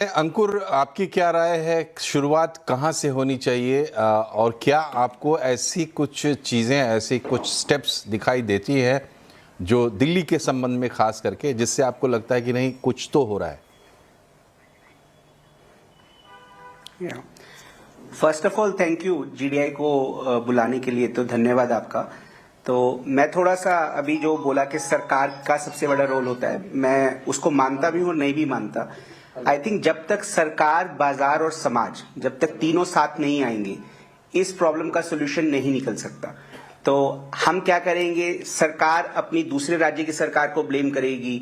अंकुर, आपकी क्या राय है? शुरुआत कहाँ से होनी चाहिए और क्या आपको ऐसी कुछ चीज़ें, ऐसी कुछ स्टेप्स दिखाई देती है जो दिल्ली के संबंध में खास करके, जिससे आपको लगता है कि नहीं कुछ तो हो रहा है? First of all thank you GDI को बुलाने के लिए, तो धन्यवाद आपका। तो मैं थोड़ा सा अभी जो बोला कि सरकार का सबसे बड़ा रोल होता है, मैं उसको मानता भी हूँ और नहीं भी मानता। आई थिंक जब तक सरकार, बाजार और समाज, जब तक तीनों साथ नहीं आएंगे, इस प्रॉब्लम का सोल्यूशन नहीं निकल सकता। तो हम क्या करेंगे, सरकार अपनी दूसरे राज्य की सरकार को ब्लेम करेगी,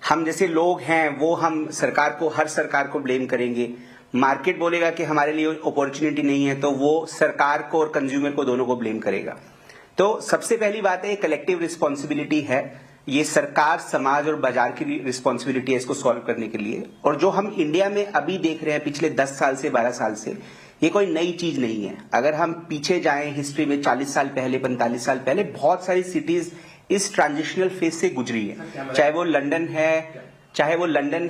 हम जैसे लोग हैं वो हम सरकार को, हर सरकार को ब्लेम करेंगे। मार्केट बोलेगा कि हमारे लिए अपॉर्चुनिटी नहीं है, तो वो सरकार को और कंज्यूमर को, दोनों को ब्लेम करेगा। तो सबसे पहली बात है, कलेक्टिव रिस्पॉन्सिबिलिटी है, ये सरकार, समाज और बाजार की रिस्पॉन्सिबिलिटी है इसको सॉल्व करने के लिए। और जो हम इंडिया में अभी देख रहे हैं पिछले 10 साल से, 12 साल से, ये कोई नई चीज नहीं है। अगर हम पीछे जाएं हिस्ट्री में, 40 साल पहले, 45 साल पहले, बहुत सारी सिटीज इस ट्रांजिशनल फेज से गुजरी है। चाहे वो लंदन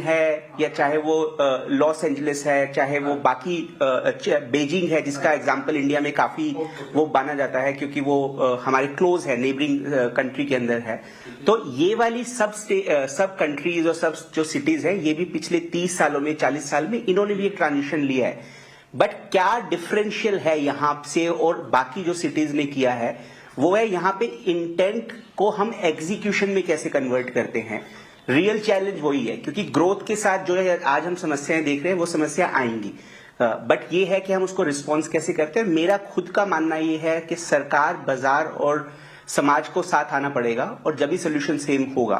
है, या चाहे वो लॉस एंजलिस है, चाहे वो बाकी बीजिंग है, जिसका एग्जांपल इंडिया में काफी वो माना जाता है क्योंकि वो हमारे क्लोज है, नेबरिंग कंट्री के अंदर है। तो ये वाली सब कंट्रीज और सब जो सिटीज है, ये भी पिछले 30 सालों में, 40 साल में इन्होंने भी एक ट्रांजिशन लिया है। बट क्या डिफरेंशियल है यहाँ से और बाकी जो सिटीज ने किया है, वो है यहाँ पे इंटेंट को हम एग्जीक्यूशन में कैसे कन्वर्ट करते हैं। रियल चैलेंज वही है, क्योंकि ग्रोथ के साथ जो है आज हम समस्याएं देख रहे हैं, वो समस्या आएंगी। बट ये है कि हम उसको रिस्पॉन्स कैसे करते हैं। मेरा खुद का मानना ये है कि सरकार, बाजार और समाज को साथ आना पड़ेगा, और जब भी सोल्यूशन सेम होगा।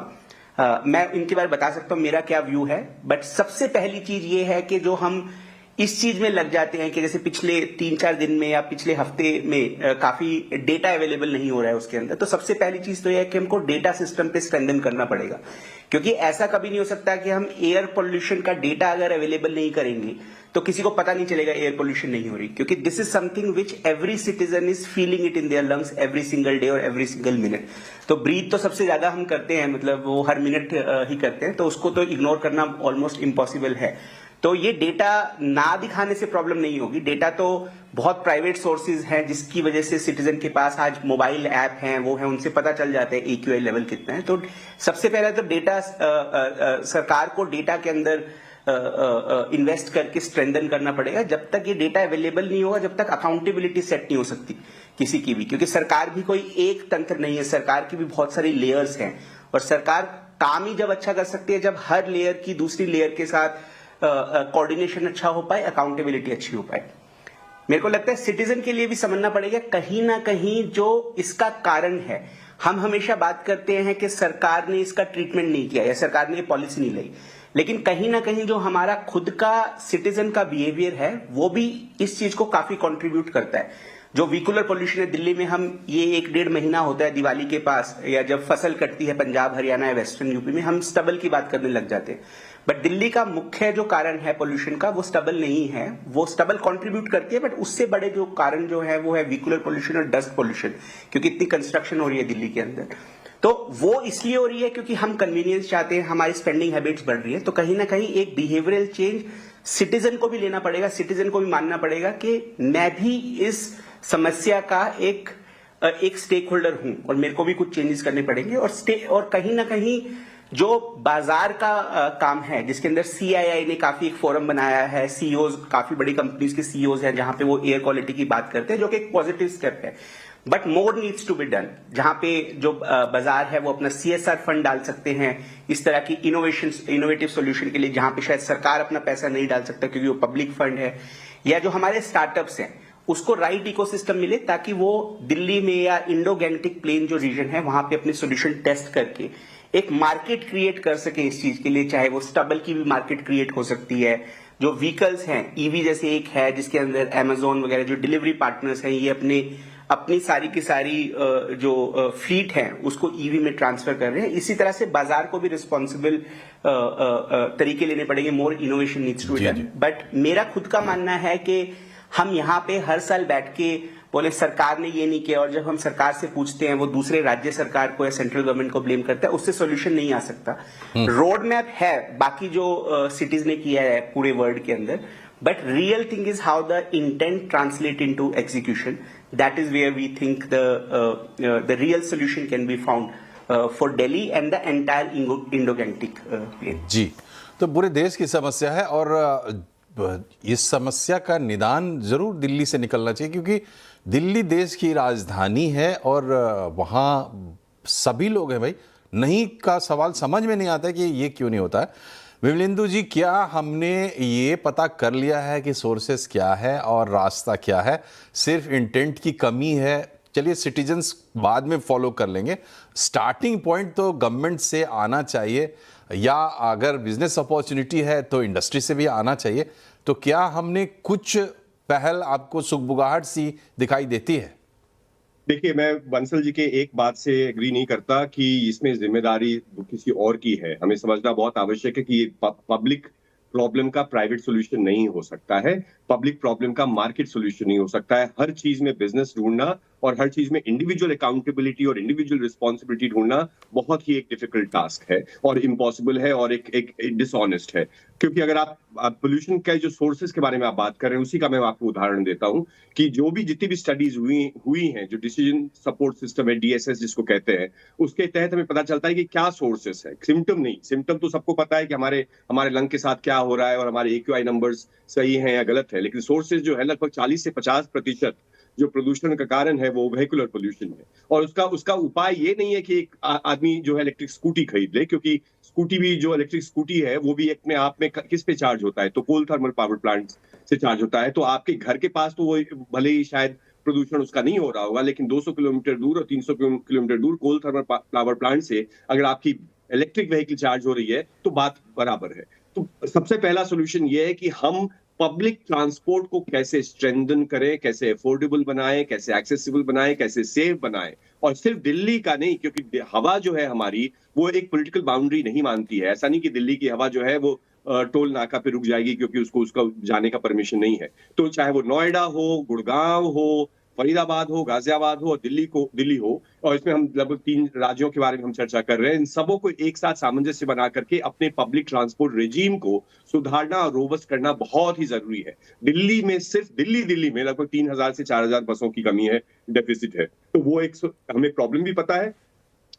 मैं इनके बारे में बता सकता हूं मेरा क्या व्यू है। बट सबसे पहली चीज ये है कि जो हम इस चीज में लग जाते हैं कि जैसे पिछले 3-4 दिन में या पिछले हफ्ते में काफी डेटा अवेलेबल नहीं हो रहा है उसके अंदर, तो सबसे पहली चीज तो यह है कि हमको डेटा सिस्टम पे स्ट्रेंथन करना पड़ेगा। क्योंकि ऐसा कभी नहीं हो सकता कि हम एयर पोल्यूशन का डेटा अगर अवेलेबल नहीं करेंगे तो किसी को पता नहीं चलेगा एयर पोल्यूशन नहीं हो रही, क्योंकि this is something which every citizen is feeling it in their lungs every single day और एवरी सिंगल मिनट। तो ब्रीथ तो सबसे ज्यादा हम करते हैं, मतलब वो हर मिनट ही करते हैं, तो उसको तो इग्नोर करना ऑलमोस्ट इम्पॉसिबल है। तो ये डेटा ना दिखाने से प्रॉब्लम नहीं होगी। डेटा तो बहुत प्राइवेट सोर्सेज हैं, जिसकी वजह से सिटीजन के पास आज मोबाइल ऐप हैं, वो है, उनसे पता चल जाता है AQI लेवल कितना है। तो सबसे पहले तो डेटा, सरकार को डेटा के अंदर इन्वेस्ट करके स्ट्रेंथन करना पड़ेगा। जब तक ये डेटा अवेलेबल नहीं होगा, जब तक अकाउंटेबिलिटी सेट नहीं हो सकती किसी की भी, क्योंकि सरकार भी कोई एक तंत्र नहीं है, सरकार की भी बहुत सारी लेयर्स हैं। और सरकार काम ही जब अच्छा कर सकती है जब हर लेयर की दूसरी लेयर के साथ कोऑर्डिनेशन अच्छा हो पाए, अकाउंटेबिलिटी अच्छी हो पाए। मेरे को लगता है सिटीजन के लिए भी समझना पड़ेगा कहीं ना कहीं जो इसका कारण है। हम हमेशा बात करते हैं कि सरकार ने इसका ट्रीटमेंट नहीं किया या सरकार ने पॉलिसी नहीं लाई, लेकिन कहीं ना कहीं जो हमारा खुद का सिटीजन का बिहेवियर है, वो भी इस चीज को काफी कंट्रीब्यूट करता है। जो व्हीकुलर पोल्यूशन है दिल्ली में, हम ये 1-1.5 महीना होता है दिवाली के पास, या जब फसल कटती है पंजाब, हरियाणा या वेस्टर्न यूपी में, हम स्टबल की बात करने लग जाते हैं। बट दिल्ली का मुख्य जो कारण है पोल्यूशन का, वो स्टबल नहीं है। वो स्टबल कंट्रीब्यूट करती है, बट उससे बड़े जो कारण जो है वो है व्हीकुलर पोल्यूशन और डस्ट पोल्यूशन, क्योंकि इतनी कंस्ट्रक्शन हो रही है दिल्ली के अंदर। तो वो इसलिए हो रही है क्योंकि हम कन्वीनियंस चाहते हैं, हमारी स्पेंडिंग हैबिट्स बढ़ रही है। तो कहीं ना कहीं एक बिहेवियरल चेंज सिटीजन को भी लेना पड़ेगा, सिटीजन को भी मानना पड़ेगा कि मैं भी इस समस्या का एक स्टेक होल्डर हूं और मेरे को भी कुछ चेंजेस करने पड़ेंगे। और कहीं ना कहीं जो बाजार का काम है, जिसके अंदर CII ने काफी एक फोरम बनाया है, CEOs, काफी बड़ी कंपनीज के CEOs हैं, जहां पे वो एयर क्वालिटी की बात करते हैं, जो कि एक पॉजिटिव स्टेप है। But more needs to be done. जहां पे जो बाजार है वो अपना CSR फंड डाल सकते हैं इस तरह की इनोवेटिव सोल्यूशन के लिए, जहां पे शायद सरकार अपना पैसा नहीं डाल सकता क्योंकि वो पब्लिक फंड है। या जो हमारे स्टार्टअप्स हैं, उसको राइट इकोसिस्टम मिले ताकि वो दिल्ली में या इंडो गैंगटिक प्लेन जो रीजन है, वहां पे अपने सोल्यूशन टेस्ट करके एक मार्केट क्रिएट कर सके इस चीज के लिए। चाहे वो स्टबल की भी मार्केट क्रिएट हो सकती है। जो व्हीकल्स हैं, EV जैसे एक है जिसके अंदर Amazon वगैरह जो डिलीवरी पार्टनर्स हैं, ये अपनी सारी की सारी जो फ्लीट है उसको EV में ट्रांसफर कर रहे हैं। इसी तरह से बाजार को भी रिस्पॉन्सिबल तरीके लेने पड़ेंगे। More innovation needs to be done. But मेरा खुद का मानना है कि हम यहाँ पे हर साल बैठ के बोले सरकार ने ये नहीं किया, और जब हम सरकार से पूछते हैं वो दूसरे राज्य सरकार को या सेंट्रल गवर्नमेंट को ब्लेम करता है, उससे सॉल्यूशन नहीं आ सकता। रोड मैप है बाकी जो सिटीज ने किया है पूरे वर्ल्ड के अंदर, but real thing is how the intent translate into execution. That is where we think the real solution can be found for Delhi and the entire Indo-Gangetic plain. जी, तो पूरे देश की समस्या है और इस समस्या का निदान जरूर दिल्ली से निकलना चाहिए, क्योंकि दिल्ली देश की राजधानी है और वहाँ सभी लोग हैं भाई। नहीं का सवाल समझ में नहीं आता है कि ये क्यों नहीं होता है। विमलेंदु जी, क्या हमने ये पता कर लिया है कि सोर्सेस क्या है और रास्ता क्या है? सिर्फ इंटेंट की कमी है? चलिए सिटीजन्स बाद में फॉलो कर लेंगे, स्टार्टिंग पॉइंट तो गवर्नमेंट से आना चाहिए, या अगर बिजनेस अपॉर्चुनिटी है तो इंडस्ट्री से भी आना चाहिए। तो क्या हमने कुछ पहल आपको सुगबुगाहट सी दिखाई देती है? देखिए, मैं बंसल जी के एक बात से एग्री नहीं करता कि इसमें जिम्मेदारी किसी और की है। हमें समझना बहुत आवश्यक है कि ये पब्लिक प्रॉब्लम का प्राइवेट सॉल्यूशन नहीं हो सकता है, पब्लिक प्रॉब्लम का मार्केट सॉल्यूशन नहीं हो सकता है। हर चीज में बिजनेस ढूंढना और हर चीज में इंडिविजुअल अकाउंटेबिलिटी और इंडिविजुअल रिस्पॉन्सिबिलिटी ढूंढना बहुत ही एक डिफिकल्ट टास्क है और इम्पॉसिबल है और एक डिसऑनेस्ट है। क्योंकि अगर आप पोल्यूशन के जो सोर्सेज के बारे में आप बात कर रहे हैं, उसी का मैं आपको उदाहरण देता हूं कि जितनी भी स्टडीज हुई हैं, जो डिसीजन सपोर्ट सिस्टम है, DSS जिसको कहते हैं, उसके तहत हमें पता चलता है कि क्या सोर्सेस है, सिम्टम नहीं। सिम्टम तो सबको पता है कि हमारे लंग के साथ क्या हो रहा है और हमारे AQI नंबर्स सही हैं या गलत है, लेकिन सोर्सेज जो है लगभग 40 से 50% जो प्रदूषण का कारण है वो वेहिकुलर पोल्यूशन है। और उसका उपाय ये नहीं है कि एक आदमी जो है इलेक्ट्रिक स्कूटी खरीद ले, क्योंकि स्कूटी भी, जो इलेक्ट्रिक स्कूटी है वो भी अपने आप में किस पे चार्ज होता है, तो कोल थर्मल पावर प्लांट से चार्ज होता है। तो आपके घर के पास तो वो भले ही शायद प्रदूषण उसका नहीं हो रहा होगा, लेकिन 200 किलोमीटर दूर और 300 किलोमीटर दूर कोल थर्मल पावर प्लांट से अगर आपकी इलेक्ट्रिक व्हीकल चार्ज हो रही है तो बात बराबर है। तो सबसे पहला सोल्यूशन ये है कि हम पब्लिक ट्रांसपोर्ट को कैसे स्ट्रेंथन करें, कैसे अफोर्डेबल बनाएं, कैसे एक्सेसिबल बनाएं, कैसे सेफ बनाएं। और सिर्फ दिल्ली का नहीं, क्योंकि हवा जो है हमारी वो एक पॉलिटिकल बाउंड्री नहीं मानती है। ऐसा नहीं कि दिल्ली की हवा जो है वो टोल नाका पे रुक जाएगी क्योंकि उसका जाने का परमिशन नहीं है। तो चाहे वो नोएडा हो, गुड़गांव हो, फरीदाबाद हो, गाजियाबाद हो और दिल्ली हो, और इसमें हम लगभग 3 राज्यों के बारे में हम चर्चा कर रहे हैं, इन सबों को एक साथ सामंजस्य बना करके अपने पब्लिक ट्रांसपोर्ट रेजीम को सुधारना और रोबस्ट करना बहुत ही जरूरी है। दिल्ली में सिर्फ दिल्ली में लगभग 3000 से 4000 बसों की कमी है, डेफिसिट है। तो वो हमें प्रॉब्लम भी पता है,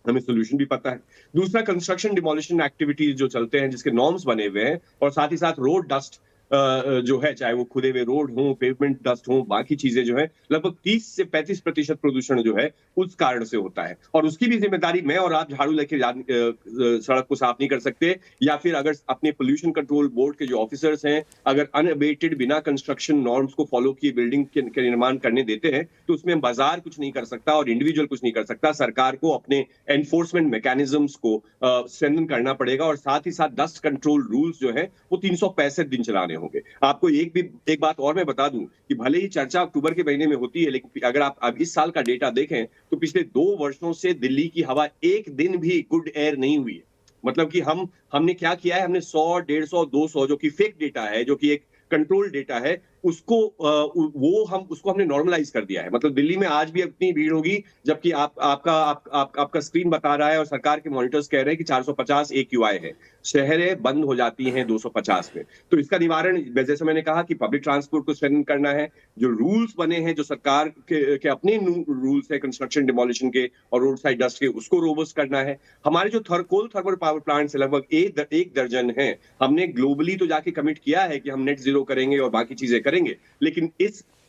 हमें सोल्यूशन भी पता है। दूसरा, कंस्ट्रक्शन डिमोलिशन एक्टिविटीज जो चलते हैं, जिसके नॉर्म्स बने हुए हैं, और साथ ही साथ रोड डस्ट जो है, चाहे वो खुदे हुए रोड हो, पेवमेंट डस्ट हो, बाकी चीजें जो है, लगभग 30 से 35% प्रदूषण जो है उस कारण से होता है। और उसकी भी जिम्मेदारी मैं और आप झाड़ू लेके सड़क को साफ नहीं कर सकते, या फिर अगर अपने पोल्यूशन कंट्रोल बोर्ड के जो ऑफिसर्स हैं अगर अनअबेटेड बिना कंस्ट्रक्शन नॉर्म्स को फॉलो किए बिल्डिंग के निर्माण करने देते हैं, तो उसमें बाजार कुछ नहीं कर सकता और इंडिविजुअल कुछ नहीं कर सकता। सरकार को अपने एनफोर्समेंट मैकेनिज्म्स को स्ट्रेंथन करना पड़ेगा, और साथ ही साथ डस्ट कंट्रोल रूल्स जो है वो 365 दिन चलाने होंगे। आपको एक बात और मैं बता दूं कि भले ही चर्चा अक्टूबर के महीने में होती है, लेकिन अगर आप इस साल का डेटा देखें तो पिछले 2 वर्षों से दिल्ली की हवा एक दिन भी गुड एयर नहीं हुई है। मतलब कि हमने क्या किया है, हमने 100, 150, 200 जो कि फेक डेटा है, जो कि एक कंट्रोल डेटा है, उसको हमने नॉर्मलाइज कर दिया है। मतलब दिल्ली में आज भी इतनी भीड़ होगी, जबकि आपका स्क्रीन बता रहा है और सरकार के मॉनिटर्स कह रहे हैं कि 450 AQI है। शहरें बंद हो जाती हैं 250 में। तो इसका निवारण, जैसे मैंने कहा कि पब्लिक ट्रांसपोर्ट को स्ट्रेंथन करना है, जो रूल्स बने हैं, जो सरकार के अपने रूल्स है कंस्ट्रक्शन डिमोलिशन के और रोड साइड डस्ट के, उसको रोबस्ट करना है। हमारे जो कोल थर्मल पावर प्लांट से लगभग एक दर्जन है, हमने ग्लोबली तो जाके कमिट किया है कि हम नेट जीरो करेंगे और बाकी चीजें करेंगे, लेकिन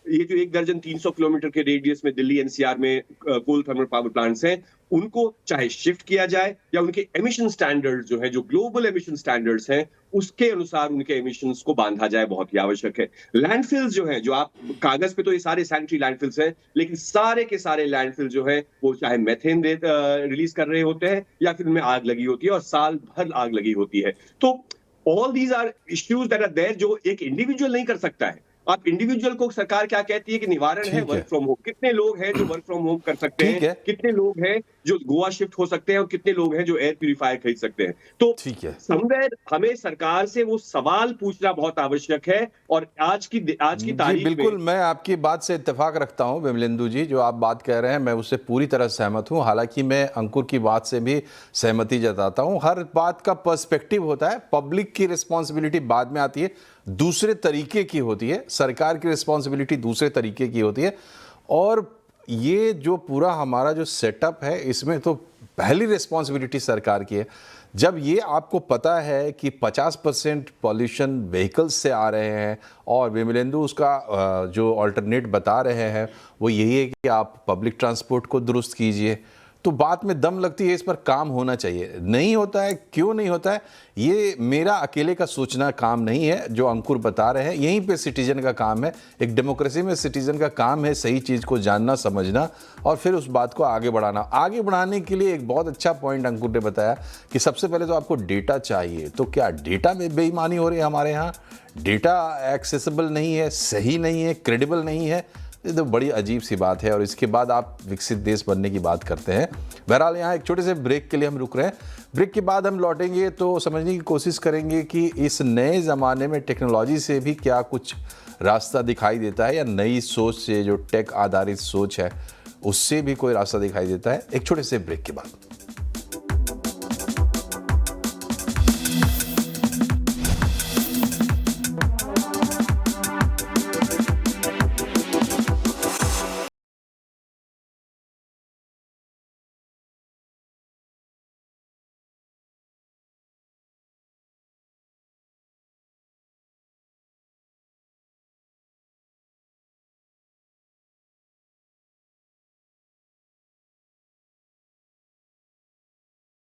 ये जो 1 दर्जन 300 किलोमीटर के रेडियस में दिल्ली NCR में कोल थर्मल पावर प्लांट्स हैं, उनको चाहे शिफ्ट किया जाए या उनके एमिशन स्टैंडर्ड्स जो है, जो ग्लोबल एमिशन स्टैंडर्ड्स हैं, उसके अनुसार उनके एमिशंस को बांधा जाए, बहुत ही आवश्यक है। लैंडफिल्स जो हैं, जो आप कागज पे तो ये सारे सैनिटरी लैंडफिल्स हैं, लेकिन सारे के सारे लैंडफिल जो है वो चाहे मेथेन रिलीज कर रहे होते हैं या फिर उनमें आग लगी होती है और साल भर आग लगी होती है। तो all these are issues that are there, जो एक इंडिविजुअल नहीं कर सकता है। आप इंडिविजुअल को सरकार क्या कहती है कि निवारण है वर्क फ्रॉम होम। कितने लोग हैं जो वर्क फ्रॉम होम कर सकते हैं? कितने लोग हैं जो गोवा शिफ्ट हो सकते हैं और कितने लोग हैं जो एयर प्यूरिफायर खरीद सकते हैं। तो ठीक है। समवेयर हमें सरकार से वो सवाल पूछना बहुत आवश्यक है। और आज की जी तारीख में बिल्कुल, मैं आपकी बात से इत्तेफाक रखता हूं विमलेंदु जी, जो आप बात कह रहे हैं मैं उससे पूरी तरह सहमत हूं। हालांकि मैं अंकुर की बात से भी सहमति जताता हूं। हर बात का पर्सपेक्टिव होता है, पब्लिक की रिस्पॉन्सिबिलिटी बाद में आती है, दूसरे तरीके की होती है, सरकार की रिस्पॉन्सिबिलिटी दूसरे तरीके की होती है। और ये जो पूरा हमारा जो सेटअप है इसमें तो पहली रिस्पॉन्सिबिलिटी सरकार की है। जब ये आपको पता है कि 50% पॉल्यूशन व्हीकल्स से आ रहे हैं और विमलेंदु उसका जो अल्टरनेट बता रहे हैं वो यही है कि आप पब्लिक ट्रांसपोर्ट को दुरुस्त कीजिए, तो बात में दम लगती है। इस पर काम होना चाहिए। नहीं होता है, क्यों नहीं होता है, ये मेरा अकेले का सोचना काम नहीं है। जो अंकुर बता रहे हैं यहीं पे सिटीजन का काम है। एक डेमोक्रेसी में सिटीजन का काम है सही चीज़ को जानना, समझना और फिर उस बात को आगे बढ़ाना। आगे बढ़ाने के लिए एक बहुत अच्छा पॉइंट अंकुर ने बताया कि सबसे पहले तो आपको डेटा चाहिए। तो क्या डेटा में बेईमानी हो रही है हमारे यहाँ? डेटा एक्सेसिबल नहीं है, सही नहीं है, क्रेडिबल नहीं है, ये तो बड़ी अजीब सी बात है। और इसके बाद आप विकसित देश बनने की बात करते हैं। बहरहाल यहाँ एक छोटे से ब्रेक के लिए हम रुक रहे हैं। ब्रेक के बाद हम लौटेंगे तो समझने की कोशिश करेंगे कि इस नए ज़माने में टेक्नोलॉजी से भी क्या कुछ रास्ता दिखाई देता है, या नई सोच से, जो टेक आधारित सोच है, उससे भी कोई रास्ता दिखाई देता है। एक छोटे से ब्रेक के बाद।